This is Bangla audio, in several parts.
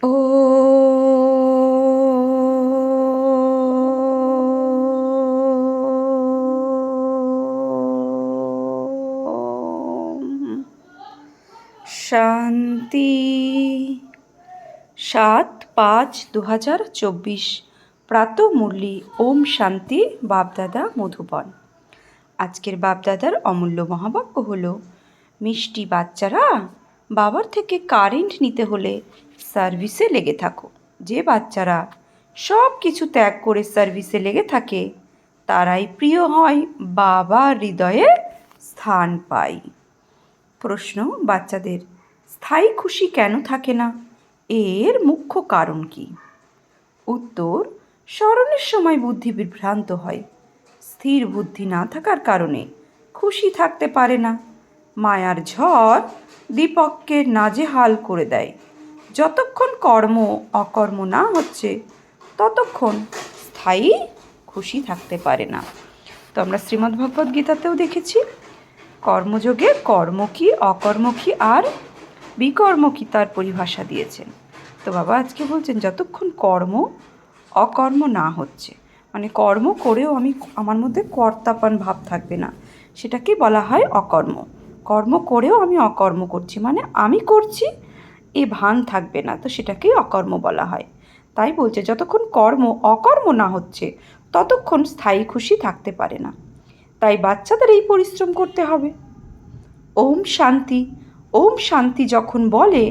ও শান্তি। 7/5/2024 প্রাতঃমুরলি। ওম শান্তি। বাপদাদা মধুবন। আজকের বাপদাদার অমূল্য মহাবাক্য হলো, মিষ্টি বাচ্চারা, বাবার থেকে কারেন্ট নিতে হলে সার্ভিসে লেগে থাকো। যে বাচ্চারা সব কিছু ত্যাগ করে সার্ভিসে লেগে থাকে তারাই প্রিয় হয়, বাবার হৃদয়ে স্থান পায়। প্রশ্ন বাচ্চাদের, স্থায়ী খুশি কেন থাকে না? এর মুখ্য কারণ কি? উত্তর, স্মরণের সময় বুদ্ধি বিভ্রান্ত হয়। স্থির বুদ্ধি না থাকার কারণে খুশি থাকতে পারে না। মায়ার ঝড় দীপককে নাজেহাল করে দেয়। যতক্ষণ কর্ম অকর্ম না হচ্ছে ততক্ষণ স্থায়ী খুশি থাকতে পারে না। তো আমরা শ্রীমদ্ভগবদ্গীতাতেও দেখেছি কর্মযোগে কর্ম কি, অকর্ম কি আর বিকর্ম কি তার পরিভাষা দিয়েছেন। তো বাবা আজকে বলছেন যতক্ষণ কর্ম অকর্ম না হচ্ছে, মানে কর্ম করেও আমার মধ্যে কর্তাপন ভাব থাকবে না, সেটাকে বলা হয় অকর্ম। কর্ম করেও আমি অকর্ম করছি, মানে আমি করছি এ ভান থাকবে না, তো সেটাকেই অকর্ম বলা হয়। তাই বলছে যতক্ষণ কর্ম অকর্ম না হচ্ছে ততক্ষণ স্থায়ী খুশি থাকতে পারে না। তাই বাচ্চাদের এই পরিশ্রম করতে হবে। ওম শান্তি। ওম শান্তি যখন বলে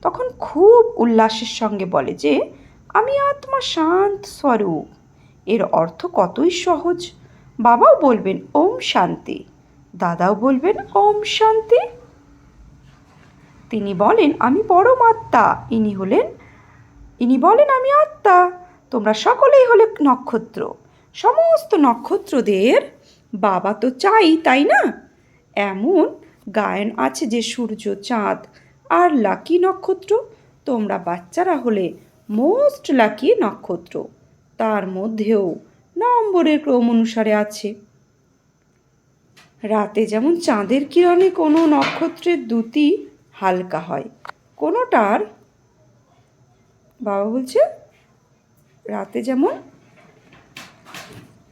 তখন খুব উল্লাসের সঙ্গে বলে যে আমি আত্মা শান্ত স্বরূপ। এর অর্থ কতই সহজ। বাবাও বলবেন ওম শান্তি, দাদাও বলবেন ওম শান্তি। তিনি বলেন আমি পরমাত্মা, ইনি বলেন আমি আত্মা। তোমরা সকলেই হলে নক্ষত্র। সমস্ত নক্ষত্রদের বাবা তো চাই, তাই না? এমন গায়ন আছে যে সূর্য, চাঁদ আর লাকি নক্ষত্র। তোমরা বাচ্চারা হলে মোস্ট লাকি নক্ষত্র। তার মধ্যেও নম্বরের ক্রম অনুসারে আছে। রাতে যেমন চাঁদের কিরণে কোনো নক্ষত্রের দ্যুতি হালকা হয়, কোনোটার, বাবা বলছে রাতে যেমন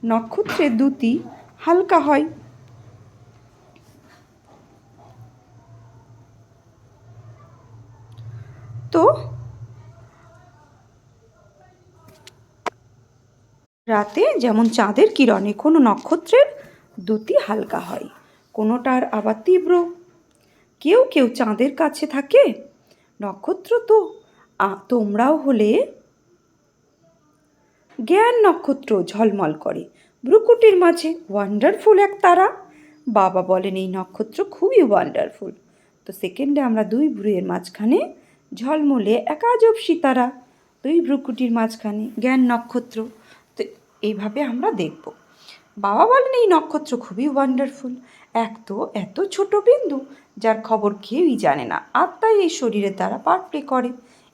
নক্ষত্রের দ্যুতি হালকা হয়। তো রাতে যেমন চাঁদের কিরণে কোনো নক্ষত্রের দ্যুতি হালকা হয়, কোনোটার আবার তীব্র। কেউ কেউ চাঁদের কাছে থাকে। নক্ষত্র তো তোমরাও হলে জ্ঞান নক্ষত্র, ঝলমল করে ভ্রুকুটির মাঝে ওয়ান্ডারফুল এক তারা। বাবা বলেন এই নক্ষত্র খুবই ওয়ান্ডারফুল। তো সেকেন্ডে আমরা দুই ভ্রুয়ের মাঝখানে ঝলমলে এক আজব সিতারা, দুই ভ্রুকুটির মাঝখানে জ্ঞান নক্ষত্র। তো এইভাবে আমরা দেখব। বাবা বলেন এই নক্ষত্র খুবই ওয়ান্ডারফুল। এত ছোট বিন্দু যার খবর কেউই জানে না, আত্মাই এই শরীরের দ্বারা পার্ট প্লে করে।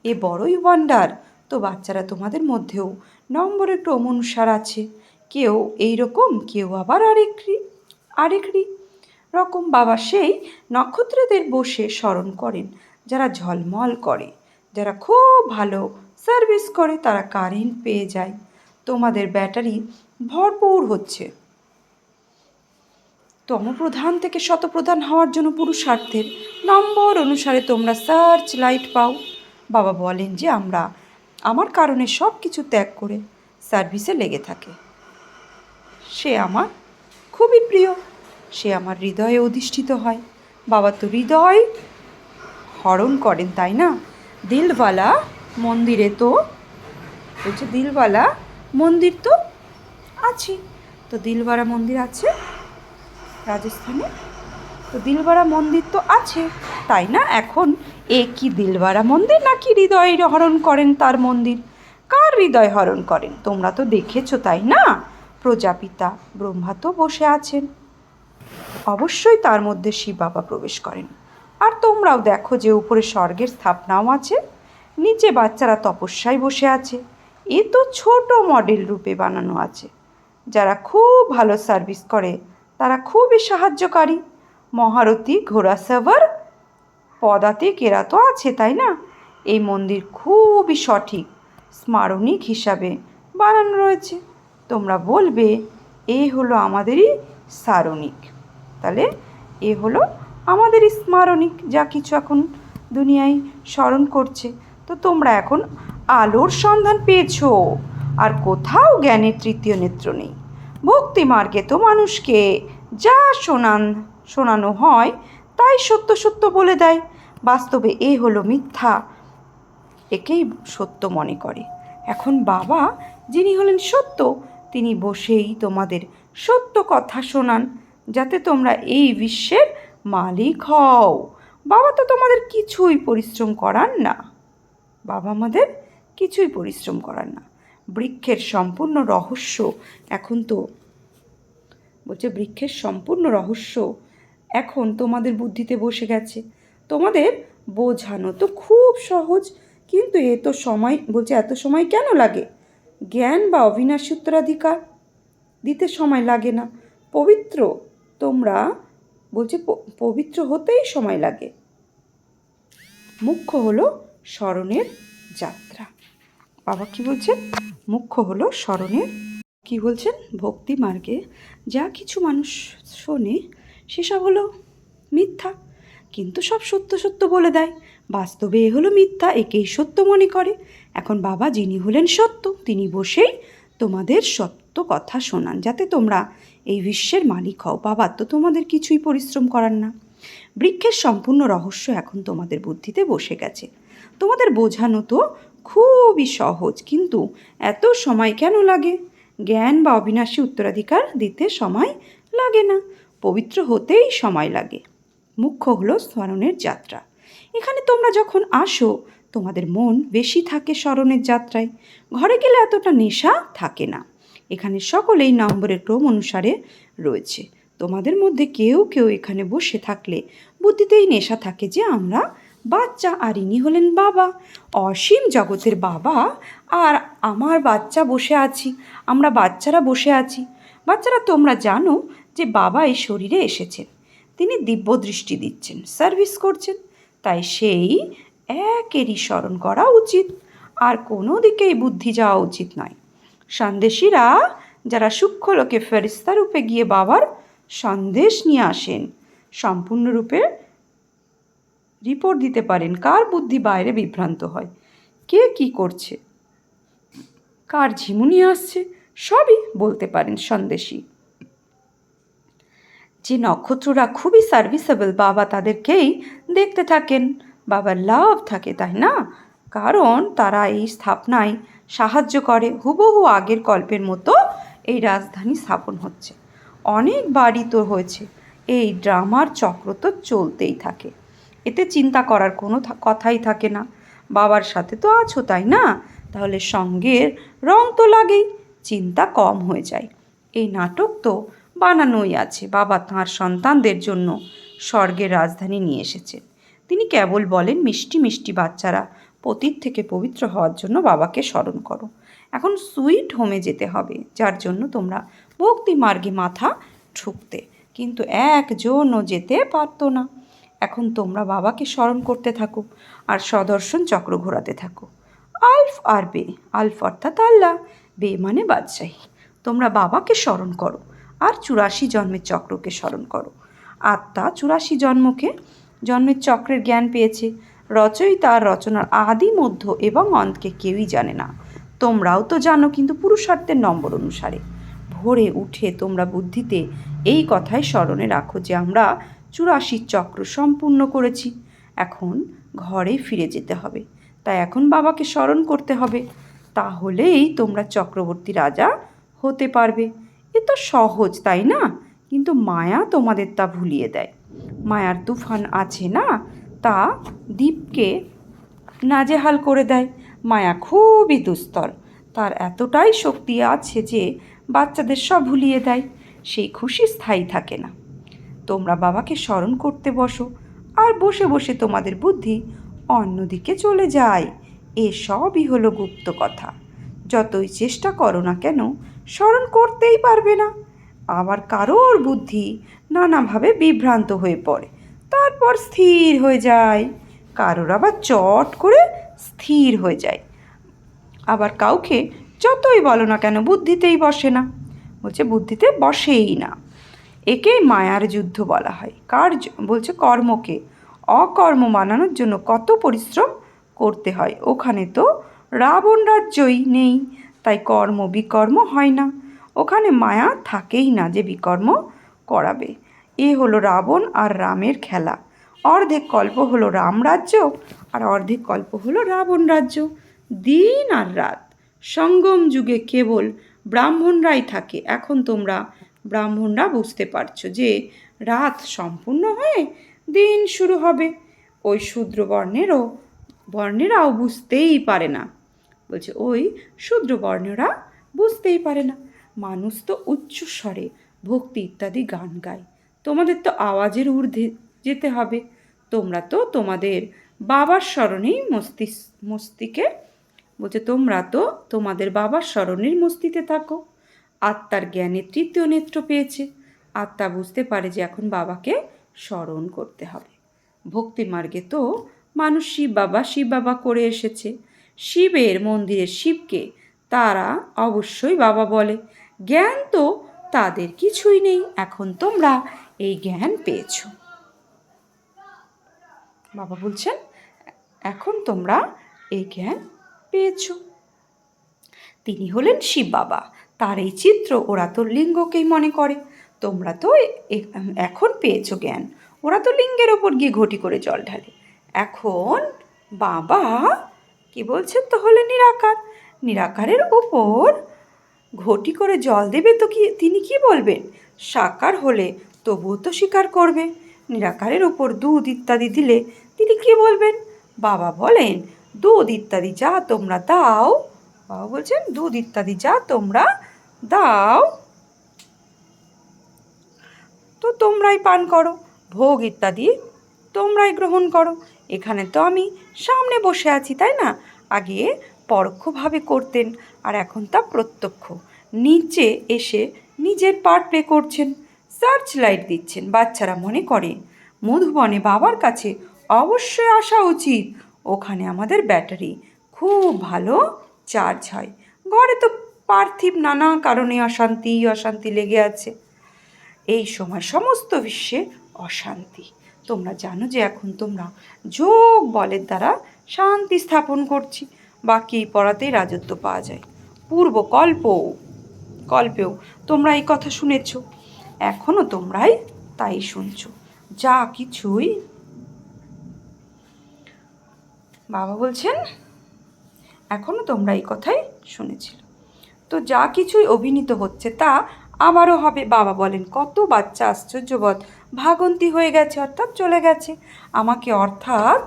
এ বড়ই ওয়ান্ডার। তো বাচ্চারা তোমাদের মধ্যেও নম্বরের ক্রম অনুসার আছে। কেউ এই রকম, কেউ আবার আরেকটি রকম। বাবা সেই নক্ষত্রদের বসে স্মরণ করেন যারা ঝলমল করে, যারা খুব ভালো সার্ভিস করে, তারা কারেন্ট পেয়ে যায়। তোমাদের ব্যাটারি ভরপুর হচ্ছে। তমপ্রধান থেকে শতপ্রধান হওয়ার জন্য পুরুষার্থের নম্বর অনুসারে তোমরা সার্চ লাইট পাও। বাবা বলেন যে আমার কারণে সব কিছু ত্যাগ করে সার্ভিসে লেগে থাকে। সে আমার খুবই প্রিয়, সে আমার হৃদয়ে অধিষ্ঠিত হয়। বাবা তো হৃদয় হরণ করেন, তাই না? দিলওয়ালা মন্দিরে তো বলছে দিলওয়ালা মন্দির তো আছে। তো দিলওয়ালা মন্দির আছে রাজস্থানে। তো দিলওয়ারা মন্দির তো আছে, তাই না? এখন এ কি দিলওয়ারা মন্দির নাকি হৃদয় হরণ করেন তার মন্দির? কার হৃদয় হরণ করেন তোমরা তো দেখেছো, তাই না? প্রজাপিতা ব্রহ্মা তো বসে আছেন, অবশ্যই তার মধ্যে শিব বাবা প্রবেশ করেন। আর তোমরাও দেখো যে উপরে স্বর্গের স্থাপনাও আছে, নিচে বাচ্চারা তপস্যায় বসে আছে। এ তো ছোট মডেল রূপে বানানো আছে। যারা খুব ভালো সার্ভিস করে তারা খুবই সাহায্যকারী। মহারথী, ঘোড়া সাভার, পদাতিক এরা তো আছে, তাই না? এই মন্দির খুবই সঠিক স্মারণিক হিসাবে বানানো রয়েছে। তোমরা বলবে এ হলো আমাদেরই সারণিক। তাহলে এ হলো আমাদেরই স্মারণিক, যা কিছু এখন দুনিয়ায় স্মরণ করছে। তো তোমরা এখন আলোর সন্ধান পেয়েছো, আর কোথাও জ্ঞানের তৃতীয় নেত্র নেই। ভক্তি মার্গে তো মানুষকে যা শোনানো হয় তাই সত্য সত্য বলে দেয়। বাস্তবে এ হলো মিথ্যা, একেই সত্য মনে করে। এখন বাবা, যিনি হলেন সত্য, তিনি বসেই তোমাদের সত্য কথা শোনান, যাতে তোমরা এই বিশ্বের মালিক হও। বাবা তো তোমাদের কিছুই পরিশ্রম করান না। বাবা আমাদের কিছুই পরিশ্রম করান না। বৃক্ষের সম্পূর্ণ রহস্য এখন তো বলছে, বৃক্ষের সম্পূর্ণ রহস্য এখন তোমাদের বুদ্ধিতে বসে গেছে। তোমাদের বোঝানো তো খুব সহজ, কিন্তু এত সময় কেন লাগে? জ্ঞান বা অবিনাশী উত্তরাধিকার দিতে সময় লাগে না। পবিত্র হতেই সময় লাগে। মুখ্য হলো স্মরণের যাত্রা। বাবা কি বলছেন? মুখ্য হলো স্মরণের, কি বলছেন? ভক্তি মার্গে যা কিছু মানুষ শোনে সেসব হলো মিথ্যা, কিন্তু সব সত্য সত্য বলে দেয়। বাস্তবে এ হলো মিথ্যা, একেই সত্য মনে করে। এখন বাবা, যিনি হলেন সত্য, তিনি বসেই তোমাদের সত্য কথা শোনান, যাতে তোমরা এই বিশ্বের মালিক হও। বাবা তো তোমাদের কিছুই পরিশ্রম করান না। বৃক্ষের সম্পূর্ণ রহস্য এখন তোমাদের বুদ্ধিতে বসে গেছে। তোমাদের বোঝানো তো খুবই সহজ, কিন্তু এত সময় কেন লাগে? জ্ঞান বা অবিনাশী উত্তরাধিকার দিতে সময় লাগে না, পবিত্র হতেই সময় লাগে। মুখ্য হলো স্মরণের যাত্রা। এখানে তোমরা যখন আসো, তোমাদের মন বেশি থাকে স্মরণের যাত্রায়। ঘরে গেলে এতটা নেশা থাকে না। এখানে সকলেই নম্বরের ক্রম অনুসারে রয়েছে। তোমাদের মধ্যে কেউ কেউ এখানে বসে থাকলে বুদ্ধিতেই নেশা থাকে যে আমরা বাচ্চা, আর ইনি হলেন বাবা, অসীম জগতের বাবা, আর আমার বাচ্চা বসে আছি, আমরা বাচ্চারা বসে আছি। বাচ্চারা, তোমরা জানো যে বাবা এই শরীরে এসেছেন, তিনি দিব্য দৃষ্টি দিচ্ছেন, সার্ভিস করছেন, তাই সেই একেরই স্মরণ করা উচিত, আর কোনো দিকেই বুদ্ধি যাওয়া উচিত নয়। সন্দেশীরা, যারা সূক্ষ্ম লোকে ফেরেশতা রূপে গিয়ে বাবার সন্দেশ নিয়ে আসেন, সম্পূর্ণরূপে রিপোর্ট দিতে পারেন কার বুদ্ধি বাইরে বিভ্রান্ত হয়, কে কি করছে, কার ঝিমুনি আসছে, সবই বলতে পারেন সন্দেশী। যে নক্ষত্ররা খুবই সার্ভিসেবল, বাবা তাদেরকেই দেখতে থাকেন। বাবার লাভ থাকে, তাই না? কারণ তারা এই স্থাপনায় সাহায্য করে। হুবহু আগের কল্পের মতো এই রাজধানী স্থাপন হচ্ছে, অনেক বাড়ি তো হয়েছে। এই ড্রামার চক্র তো চলতেই থাকে, এতে চিন্তা করার কোনো কথাই থাকে না। বাবার সাথে তো আছো, তাই না? তাহলে সঙ্গের রং তো লাগেই, চিন্তা কম হয়ে যায়। এই নাটক তো বানানোই আছে। বাবা তাঁর সন্তানদের জন্য স্বর্গের রাজধানী নিয়ে এসেছেন। তিনি কেবল বলেন, মিষ্টি মিষ্টি বাচ্চারা, পতীত থেকে পবিত্র হওয়ার জন্য বাবাকে স্মরণ করো। এখন সুইট হোমে যেতে হবে, যার জন্য তোমরা ভক্তি মার্গে মাথা ঠুকতে, কিন্তু একজনও যেতে পারতো না। এখন তোমরা বাবাকে স্মরণ করতে থাকো আর সদর্শন চক্র ঘোরাতে থাকো। আলফ আর বে, আলফ অর্থাৎ আল্লাহ, বে মানে বাদশাহী। তোমরা বাবাকে স্মরণ করো আর 84 জন্মের চক্রকে স্মরণ করো। আত্মা 84 জন্মের চক্রের জ্ঞান পেয়েছে। রচয়িতা আর রচনার আদি, মধ্য এবং অন্তকে কেউই জানে না। তোমরাও তো জানো, কিন্তু পুরুষার্থের নম্বর অনুসারে। ভোরে উঠে তোমরা বুদ্ধিতে এই কথাই স্মরণে রাখো যে আমরা 84 চক্র সম্পূর্ণ করেছি। এখন ঘরে ফিরে যেতে হবে, তাই এখন বাবাকে স্মরণ করতে হবে। তাহলেই তোমরা চক্রবর্তী রাজা হতে পারবে। এ তো সহজ, তাই না? কিন্তু মায়া তোমাদের তা ভুলিয়ে দেয়। মায়ার তুফান আছে না, তা দ্বীপকে নাজেহাল করে দেয়। মায়া খুবই দুস্তর, তার এতটাই শক্তি আছে যে বাচ্চাদের সব ভুলিয়ে দেয়। সেই খুশি স্থায়ী থাকে না। তোমরা বাবাকে স্মরণ করতে বসো, আর বসে বসে তোমাদের বুদ্ধি অন্যদিকে চলে যায়। এসবই হলো গুপ্ত কথা। যতই চেষ্টা করো না কেন, স্মরণ করতেই পারবে না। আবার কারোর বুদ্ধি নানাভাবে বিভ্রান্ত হয়ে পড়ে, তারপর স্থির হয়ে যায়। কারোর আবার চট করে স্থির হয়ে যায়। আবার কাউকে যতই বলো না কেন বুদ্ধিতেই বসে না, বলছে বুদ্ধিতে বসেই না। একেই মায়ার যুদ্ধ বলা হয়। বলছে কর্মকে অকর্ম বানানোর জন্য কত পরিশ্রম করতে হয়। ওখানে তো রাবণ রাজ্যই নেই, তাই কর্ম বিকর্ম হয় না। ওখানে মায়া থাকেই না যে বিকর্ম করাবে। এ হলো রাবণ আর রামের খেলা। অর্ধেক কল্প হলো রাম রাজ্য আর অর্ধেক কল্প হলো রাবণ রাজ্য। দিন আর রাত সঙ্গম যুগে কেবল ব্রাহ্মণরাই থাকে। এখন তোমরা ব্রাহ্মণরা বুঝতে পারছো যে রাত সম্পূর্ণ হয়ে দিন শুরু হবে। ওই শূদ্র বর্ণেরাও বুঝতেই পারে না। বলছে ওই শূদ্র বর্ণেরা বুঝতেই পারে না। মানুষ তো উচ্চ স্বরে ভক্তি ইত্যাদি গান গায়, তোমাদের তো আওয়াজের ঊর্ধ্বে যেতে হবে। তোমরা তো তোমাদের বাবার স্মরণেই মস্তিকে বলছে তোমরা তো তোমাদের বাবার স্মরণের মস্তিতে থাকো। আত্মার জ্ঞানের তৃতীয় নেত্র পেয়েছে। আত্মা বুঝতে পারে যে এখন বাবাকে স্মরণ করতে হবে। ভক্তি মার্গে তো মানুষ শিব বাবা করে এসেছে। শিবের মন্দিরের শিবকে তারা অবশ্যই বাবা বলে। জ্ঞান তো তাদের কিছুই নেই। এখন তোমরা এই জ্ঞান পেয়েছ। বাবা বলছেন এখন তোমরা এই জ্ঞান পেয়েছ। তিনি হলেন শিব বাবা। তার এই চিত্র ওরা তো লিঙ্গকেই মনে করে। তোমরা তো এখন পেয়েছো জ্ঞান। ওরা তো লিঙ্গের ওপর গিয়ে ঘটি করে জল ঢালে। এখন বাবা কি বলছেন তো হলে নিরাকার। নিরাকারের ওপর ঘটি করে জল দেবে তো কি তিনি কি বলবেন? সাকার হলে তবুও তো স্বীকার করবে। নিরাকারের ওপর দুধ ইত্যাদি দিলে তিনি কি বলবেন? বাবা বলেন দুধ ইত্যাদি যা তোমরা দাও, বাবা বলছেন দুধ ইত্যাদি যা তোমরা দাও তো তোমরাই পান করো, ভোগ ইত্যাদি তোমরাই গ্রহণ করো। এখানে তো আমি সামনে বসে আছি, তাই না? আগে পরোক্ষভাবে করতেন আর এখন তা প্রত্যক্ষ। নিচে এসে নিজের পার্ট প্লে করছেন, সার্চ লাইট দিচ্ছেন। বাচ্চারা মনে করে মধুবনে বাবার কাছে অবশ্যই আসা উচিত। ওখানে আমাদের ব্যাটারি খুব ভালো চার্জ হয়। ঘরে তো পার্থিব নানা কারণে অশান্তি লেগে আছে। এই সময় সমস্ত বিশ্বে অশান্তি। তোমরা জানো যে এখন তোমরা যোগ বলের দ্বারা শান্তি স্থাপন করছি। বাকি পড়াতেই রাজত্ব পাওয়া যায়। পূর্ব কল্পেও তোমরা এই কথা শুনেছ, এখনও তোমরাই তাই শুনছ। যা কিছুই বাবা বলছেন এখনও তোমরা এই কথাই শুনেছিল। তো যা কিছুই অভিনীত হচ্ছে তা আবারও হবে। বাবা বলেন কত বাচ্চা আশ্চর্যবৎ ভাগন্তি হয়ে গেছে, অর্থাৎ চলে গেছে। আমাকে অর্থাৎ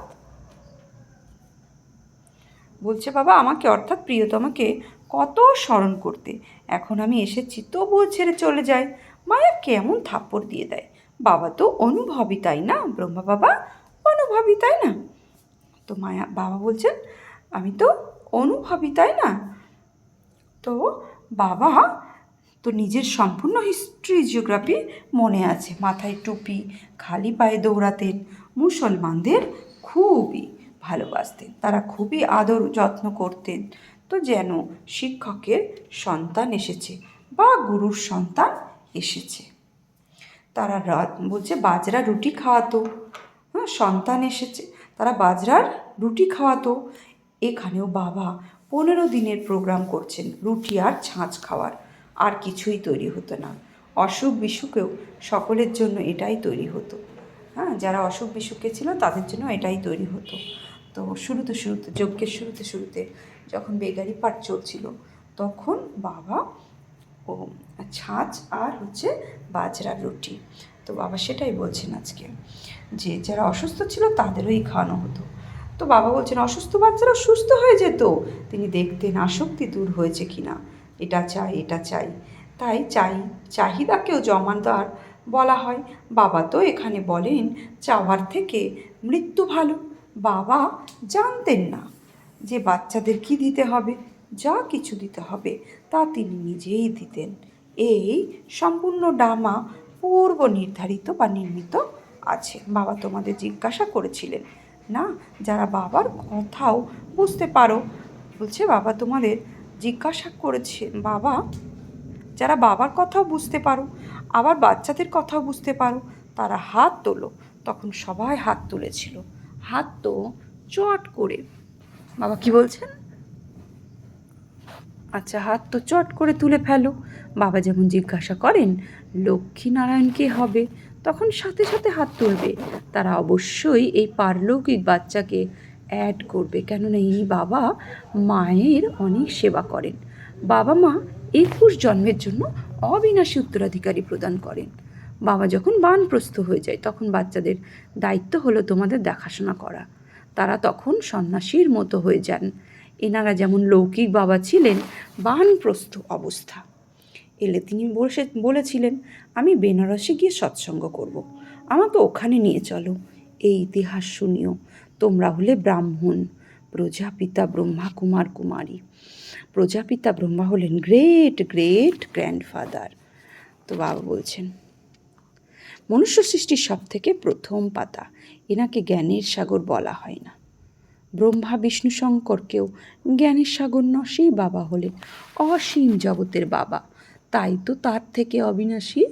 প্রিয়তমাকে কত স্মরণ করতে। এখন আমি এসেছি তবুও ছেড়ে চলে যায়। মায়া কেমন থাপ্পড় দিয়ে দেয়। বাবা তো অনুভবী, তাই না? ব্রহ্মা বাবা অনুভবী, তাই না? তো বাবা বলছেন আমি তো অনুভবী, তাই না? তো বাবা তো নিজের সম্পূর্ণ হিস্ট্রি জিওগ্রাফি মনে আছে। মাথায় টুপি, খালি পায়ে দৌড়াতেন। মুসলমানদের খুবই ভালোবাসতেন, তারা খুবই আদর যত্ন করতেন। তো যেন শিক্ষকের সন্তান এসেছে বা গুরুর সন্তান এসেছে। তারা বলছে বাজরা রুটি খাওয়াতো। সন্তান এসেছে, তারা বাজরার রুটি খাওয়াতো। এখানেও বাবা 15 দিনের প্রোগ্রাম করছেন রুটি আর ছাঁচ খাওয়ার। আর কিছুই তৈরি হতো না। অসুখ বিসুখেও সকলের জন্য এটাই তৈরি হতো। যারা অসুখ বিসুখে ছিল তাদের জন্য এটাই তৈরি হতো। তো শুরুতে যজ্ঞের শুরুতে যখন বেগারি পাঠ চলছিল তখন বাবা ও ছাঁচ আর বাজরার রুটি। তো বাবা সেটাই বলছেন আজকে যে যারা অসুস্থ ছিল তাদেরই খাওয়ানো হতো। তো বাবা বলছেন অসুস্থ বাচ্চারা সুস্থ হয়ে যেত। তিনি দেখতেন আসক্তি দূর হয়েছে কিনা, এটা চাই। তাই চাহিদাকেও জমাদার বলা হয়। বাবা তো এখানে বলেন চাওয়ার থেকে মৃত্যু ভালো। বাবা জানতেন না যে বাচ্চাদের কি দিতে হবে। যা কিছু দিতে হবে তা তিনি নিজেই দিতেন। এই সম্পূর্ণ ড্রামা পূর্ব নির্ধারিত বা নির্মিত আছে। বাবা তোমাদের জিজ্ঞাসা করেছিলেন না, যারা বাবার কথাও বুঝতে পারো। বলছে বাবা তোমাদের জিজ্ঞাসা করেছে, বাবা যারা বাবার কথাও বুঝতে পারো আবার বাচ্চাদের কথাও বুঝতে পারো তারা হাত তোলো। তখন সবাই হাত তুলেছিল। হাত তো চট করে, বাবা কি বলছেন? আচ্ছা, হাত তো চট করে তুলে ফেলো। বাবা যেমন জিজ্ঞাসা করেন লক্ষ্মীনারায়ণ কে হবে, তখন সাথে সাথে হাত তুলবে। তারা অবশ্যই এই পারলৌকিক বাচ্চাকে অ্যাড করবে, কেননা এই বাবা মায়ের অনেক সেবা করেন। বাবা মা 21 জন্মের জন্য অবিনাশী উত্তরাধিকারী প্রদান করেন। বাবা যখন বানপ্রস্থ হয়ে যায় তখন বাচ্চাদের দায়িত্ব হলো তোমাদের দেখাশোনা করা। তারা তখন সন্ন্যাসীর মতো হয়ে যান। এনারা যেমন লৌকিক বাবা ছিলেন, বানপ্রস্থ অবস্থা এলে তিনি বলেছিলেন আমি বেনারসে গিয়ে সৎসঙ্গ করব, আমাকে ওখানে নিয়ে চলো। এই ইতিহাস শুনিও। তোমরা হলে ব্রাহ্মণ, প্রজাপিতা ব্রহ্মা কুমার কুমারী। প্রজাপিতা ব্রহ্মা হলেন গ্রেট গ্রেট গ্র্যান্ডফাদার। তো বাবা বলছেন মনুষ্য সৃষ্টির সব থেকে প্রথম পাতা, এনাকে জ্ঞানের সাগর বলা হয় না। ব্রহ্মা বিষ্ণু শঙ্করকেও জ্ঞানের সাগর নয়, সেই বাবা হলেন অসীম জগতের বাবা। তাই তো তার থেকে অবিনাশী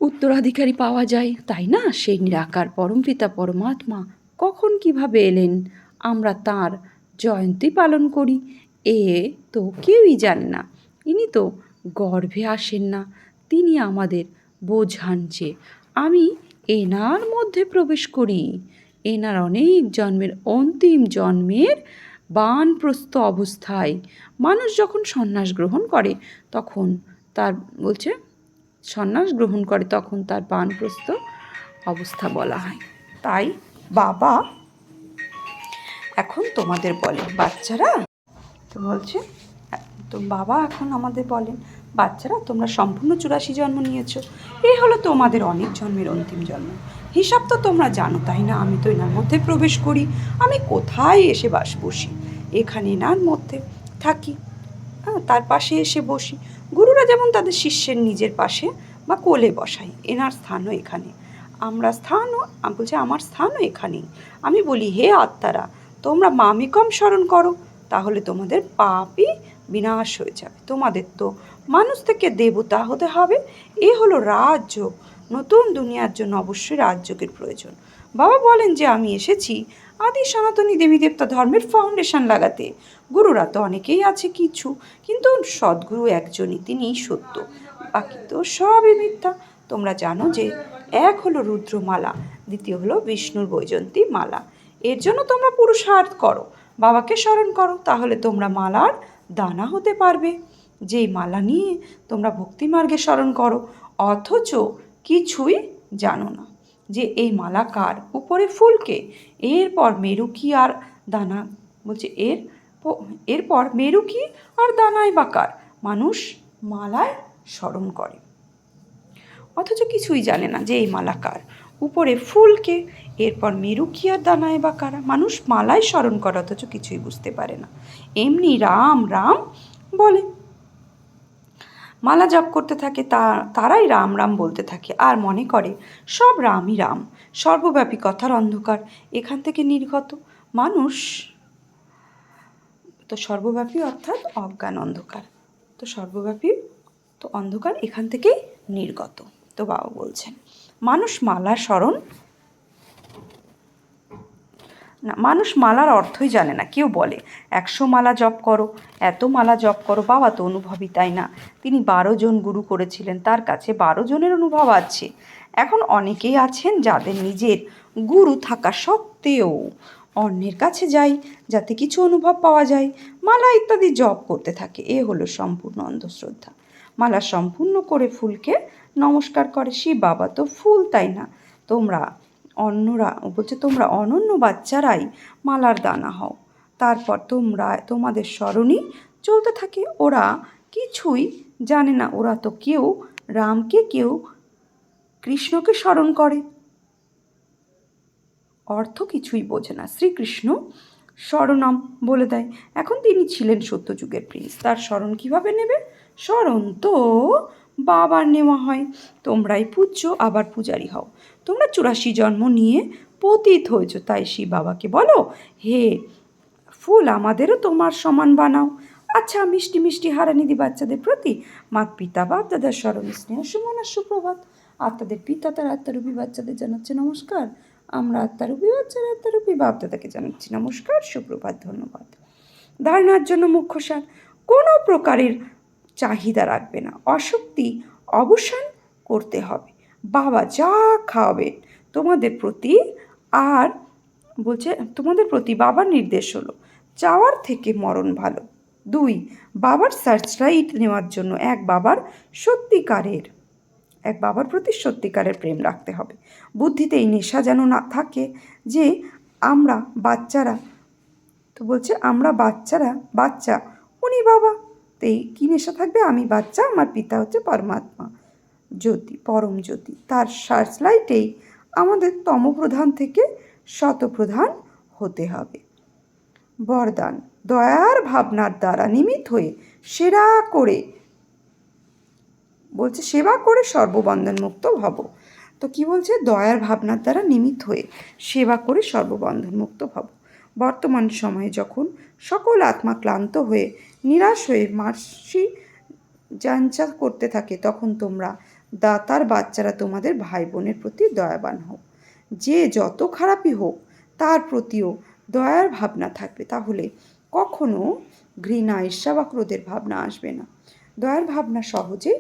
উত্তরাধিকারী পাওয়া যায়, তাই না? সেই নিরাকার পরমপিতা পরমাত্মা কখন কিভাবে এলেন আমরা তার জয়ন্তী পালন করি, এ তো কেউই জানে না। ইনি তো গর্ভে আসেন না, তিনি আমাদের বোঝান যে আমি এনার মধ্যে প্রবেশ করি। এনার অনেক জন্মের অন্তিম জন্মের বানপ্রস্থ অবস্থায় মানুষ যখন সন্ন্যাস গ্রহণ করে তখন তার বলছে সন্ন্যাস গ্রহণ করে তখন তার বানপ্রস্থ অবস্থা বলা হয়। তাই বাবা এখন তোমাদের বলেন বাচ্চারা, তো বলছে তো বাবা এখন আমাদের বলেন বাচ্চারা তোমরা সম্পূর্ণ 84 জন্ম নিয়েছো, এই হলো তোমাদের অনেক জন্মের অন্তিম জন্ম। হিসাব তো তোমরা জানো তাই না? আমি তো এনার মধ্যে প্রবেশ করি, আমি কোথায় এসে বসি, এখানে এনার মধ্যে থাকি, তার পাশে এসে বসি। গুরুরা যেমন তাদের শিষ্যের নিজের পাশে বা কোলে বসাই, এনার স্থানও এখানে। আমরা স্থানও বলছে আমার স্থানও এখানেই। আমি বলি হে আত্মারা তোমরা মামিকম স্মরণ করো, তাহলে তোমাদের পাপই বিনাশ হয়ে যাবে। তোমাদের তো মানুষ থেকে দেবতা হতে হবে, এ হলো রাজযোগ। নতুন দুনিয়ার জন্য অবশ্যই রাজযোগের প্রয়োজন। বাবা বলেন যে আমি এসেছি আদি সনাতনী দেবী দেবতা ধর্মের ফাউন্ডেশন লাগাতে। গুরুরা তো অনেকেই আছে কিছু, কিন্তু সদ্গুরু একজনই, তিনিই সত্য, বাকি তো সবই মিথ্যা। তোমরা জানো যে এক হলো রুদ্রমালা, দ্বিতীয় হলো বিষ্ণুর বৈজন্তী মালা। এর জন্য তোমরা পুরুষার্থ করো, বাবাকে স্মরণ করো, তাহলে তোমরা মালার দানা হতে পারবে। যেই মালা নিয়ে তোমরা ভক্তিমার্গে স্মরণ করো অথচ কিছুই জানো না যে এই মালা কার, উপরে ফুলকে, এরপর মেরুকি আর দানা বলছে এরপর মেরুকি আর দানায় বা কার, মানুষ মালায় স্মরণ করে অথচ কিছুই জানে না যে এই মালা কার, উপরে ফুলকে, এরপর মেরুকি আর দানায় বা কারা, মানুষ মালায় স্মরণ করে অথচ কিছুই বুঝতে পারে না। এমনি রাম রাম বলে মালা জপ করতে থাকে, তারাই রাম রাম বলতে থাকে আর মনে করে সব রামই রাম। সর্বব্যাপী কথার অন্ধকার এখান থেকে নির্গত। মানুষ তো সর্বব্যাপী অর্থাৎ অজ্ঞান অন্ধকার, তো সর্বব্যাপী তো অন্ধকার এখান থেকেই নির্গত। তো বাবা বলছেন মানুষ মালা স্মরণ না, মানুষ মালার অর্থই জানে না। কেউ বলে 100 মালা জপ করো, এত মালা জপ করো। বাবা তো অনুভবী, তাই না? তিনি 12 জন গুরু করেছিলেন, তার কাছে 12 জনের অনুভব আছে। এখন অনেকেই আছেন যাদের নিজের গুরু থাকা সত্ত্বেও অন্যের কাছে যাই যাতে কিছু অনুভব পাওয়া যায়, মালা ইত্যাদি জপ করতে থাকে। এ হলো সম্পূর্ণ অন্ধশ্রদ্ধা। মালা সম্পূর্ণ করে ফুলকে নমস্কার করে, শিব বাবা তো ফুল, তাই না? অন্যরা বলছে তোমরা অনন্য বাচ্চারাই মালার দানা হও, তারপর তোমাদের স্মরণই চলতে থাকে। ওরা কিছুই জানে না, ওরা তো কেউ রামকে কেউ কৃষ্ণকে স্মরণ করে, অর্থ কিছুই বোঝে না। শ্রীকৃষ্ণ স্মরণম বলে দেয়। এখন তিনি ছিলেন সত্যযুগের প্রিন্স, তার স্মরণ কিভাবে নেবে? স্মরণ তো বাবার নেওয়া হয়। তোমরাই পূজ্য আবার পূজারি হও। তোমরা 84 জন্ম নিয়ে পতিত হয়েছ, তাই শিব বাবাকে বলো হে ফুল আমাদেরও তোমার সমান বানাও। আচ্ছা, মিষ্টি মিষ্টি হারানিধি বাচ্চাদের প্রতি মা পিতা বাপ দাদার স্মরণে স্নেহ সুমন আর সুপ্রভাত। আত্মাদের পিতা তার আত্মারূপী বাচ্চাদের জানাচ্ছে নমস্কার। আমরা আত্মারূপী বাচ্চারা আত্মারূপী বাপ দাদাকে জানাচ্ছি নমস্কার, সুপ্রভাত, ধন্যবাদ। ধারণার জন্য মুখ্য সার: কোনো প্রকারের চাহিদা রাখবে না, অশক্তি অবসান করতে হবে। বাবা যা খাওয়াবেন তোমাদের প্রতি, আর বলছে তোমাদের প্রতি বাবার নির্দেশ হলো চাওয়ার থেকে মরণ ভালো। 2, বাবার সার্চলাইট নেওয়ার জন্য এক বাবার প্রতি সত্যিকারের প্রেম রাখতে হবে। বুদ্ধিতে এই নেশা যেন না থাকে যে আমরা বাচ্চারা, তো বলছে আমরা বাচ্চা উনি বাবা, তো এই কী নেশা থাকবে? আমি বাচ্চা, আমার পিতা হচ্ছে পরমাত্মা জ্যোতি, পরম জ্যোতি। তার সার্চলাইটেই আমাদের তমপ্রধান থেকে শতপ্রধান হতে হবে। বরদান: দয়ার ভাবনার দ্বারা নিমিত হয়ে সেবা করে সর্ববন্ধন মুক্ত ভব। তো কি বলছে? দয়ার ভাবনার দ্বারা নিমিত হয়ে সেবা করে সর্ববন্ধন মুক্ত ভব। বর্তমান সময়ে যখন সকল আত্মা ক্লান্ত হয়ে নিরাশ হয়ে মাসি যাঞ্চা করতে থাকে, তখন তোমরা দাতার বাচ্চারা তোমাদের ভাই বোনের প্রতি দয়াবান হোক। যে যত খারাপই হোক তার প্রতিও দয়ার ভাবনা থাকবে, তাহলে কখনো ঘৃণা, ঈর্ষা বা ক্রোধের ভাবনা আসবে না। দয়ার ভাবনা সহজেই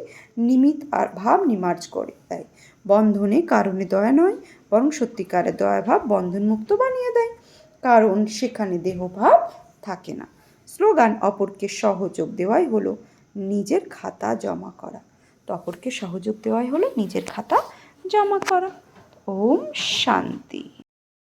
ভাব নিমার্জ করে দেয়। বন্ধনে কারণে দয়া নয়, বরং সত্যিকারের দয়াভাব বন্ধনমুক্ত বানিয়ে দেয়, কারণ সেখানে দেহভাব থাকে না। স্লোগান: অপরকে সহযোগ দেওয়াই হলো নিজের খাতা জমা করা। তো অপরকে সহযোগ দেওয়াই হলো নিজের খাতা জমা করা। ওম শান্তি।